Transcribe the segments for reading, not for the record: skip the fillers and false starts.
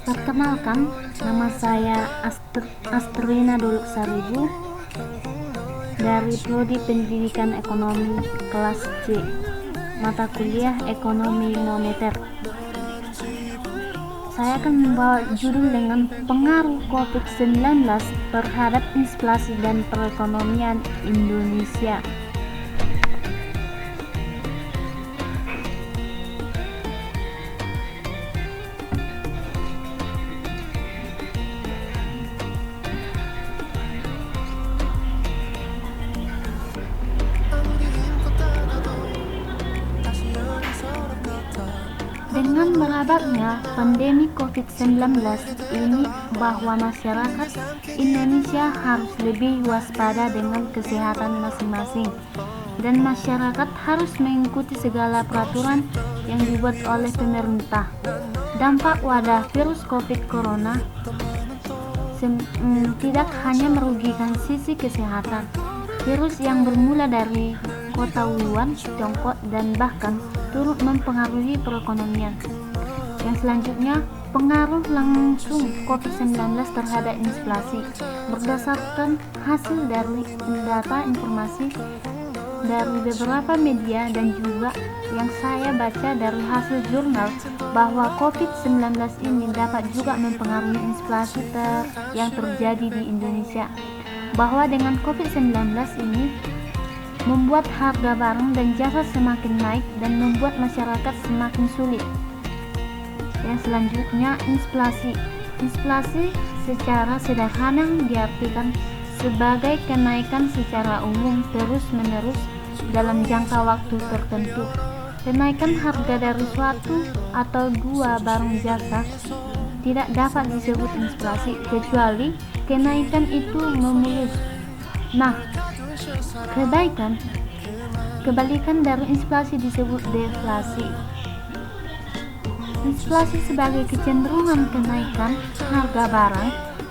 Perkenalkan, nama saya Astrina Doluk Saribu dari Prodi Pendidikan Ekonomi kelas C, mata kuliah Ekonomi Moneter. Saya akan membawa judul dengan pengaruh COVID-19 terhadap inflasi dan perekonomian Indonesia. Dengan merebaknya pandemi COVID-19 ini, bahwa masyarakat Indonesia harus lebih waspada dengan kesehatan masing-masing, dan masyarakat harus mengikuti segala peraturan yang dibuat oleh pemerintah. Dampak wadah virus COVID Corona tidak hanya merugikan sisi kesehatan. Virus yang bermula dari kota Wuhan, Tiongkok, dan bahkan turut mempengaruhi perekonomian. Yang selanjutnya, pengaruh langsung COVID-19 terhadap inflasi. Berdasarkan hasil dari data informasi dari beberapa media dan juga yang saya baca dari hasil jurnal, bahwa COVID-19 ini dapat juga mempengaruhi inflasi yang terjadi di Indonesia. Bahwa dengan COVID-19 ini membuat harga barang dan jasa semakin naik dan membuat masyarakat semakin sulit. Yang selanjutnya, inflasi. Inflasi secara sederhana diartikan sebagai kenaikan secara umum terus-menerus dalam jangka waktu tertentu. Kenaikan harga dari suatu atau dua barang jasa tidak dapat disebut inflasi kecuali kenaikan itu memulus. Nah, kebalikan dari inflasi disebut deflasi. Inflasi sebagai kecenderungan kenaikan harga barang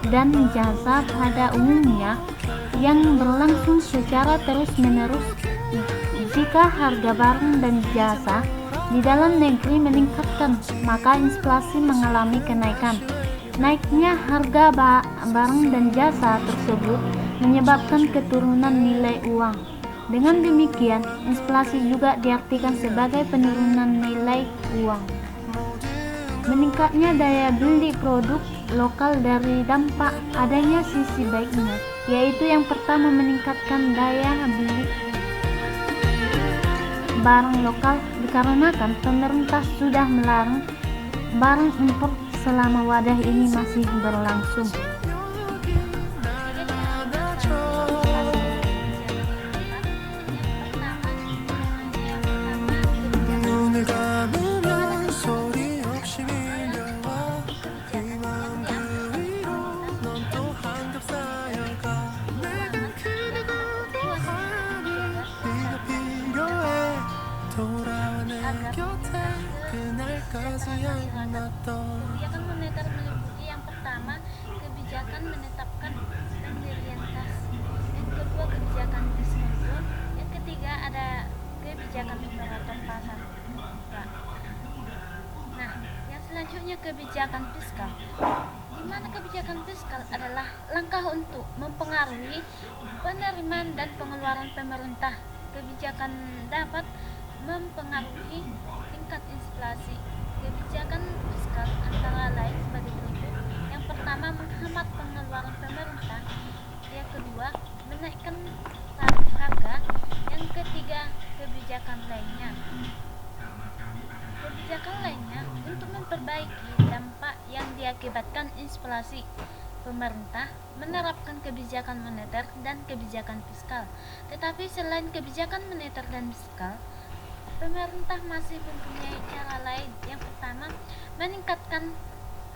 dan jasa pada umumnya yang berlangsung secara terus-menerus. Jika harga barang dan jasa di dalam negeri meningkatkan, maka inflasi mengalami kenaikan. Naiknya harga barang dan jasa tersebut menyebabkan keturunan nilai uang. Dengan demikian, inflasi juga diartikan sebagai penurunan nilai uang. Meningkatnya daya beli produk lokal dari dampak adanya sisi baiknya, yaitu yang pertama, meningkatkan daya beli barang lokal dikarenakan pemerintah sudah melarang barang impor selama wadah ini masih berlangsung. Kebijakan moneter meliputi yang pertama, kebijakan menetapkan pendirian kas. Yang kedua, kebijakan fiskal. Yang ketiga, ada kebijakan operator pasar. Nah, yang selanjutnya kebijakan fiskal. Di mana kebijakan fiskal adalah langkah untuk mempengaruhi penerimaan dan pengeluaran pemerintah. Kebijakan dapat mempengaruhi tingkat inflasi. Kebijakan fiskal antara lain sebagai berikut. Yang pertama, menghemat pengeluaran pemerintah. Yang kedua, menaikkan tarif harga. Yang ketiga, kebijakan lainnya. Kebijakan lainnya untuk memperbaiki dampak yang diakibatkan inflasi. Pemerintah menerapkan kebijakan moneter dan kebijakan fiskal. Tetapi selain kebijakan moneter dan fiskal, pemerintah masih mempunyai cara lain. Yang pertama, meningkatkan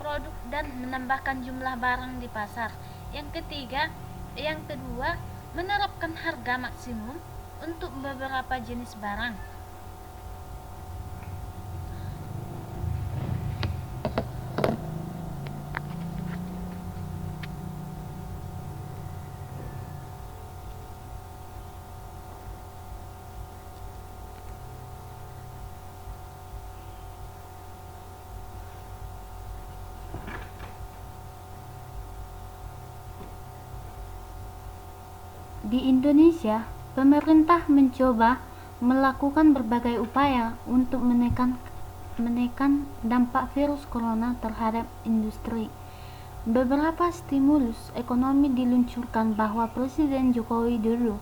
produk dan menambahkan jumlah barang di pasar. Yang kedua, menerapkan harga maksimum untuk beberapa jenis barang. Di Indonesia, pemerintah mencoba melakukan berbagai upaya untuk menekan dampak virus corona terhadap industri. Beberapa stimulus ekonomi diluncurkan bahwa Presiden Joko Widodo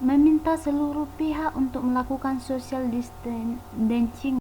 meminta seluruh pihak untuk melakukan social distancing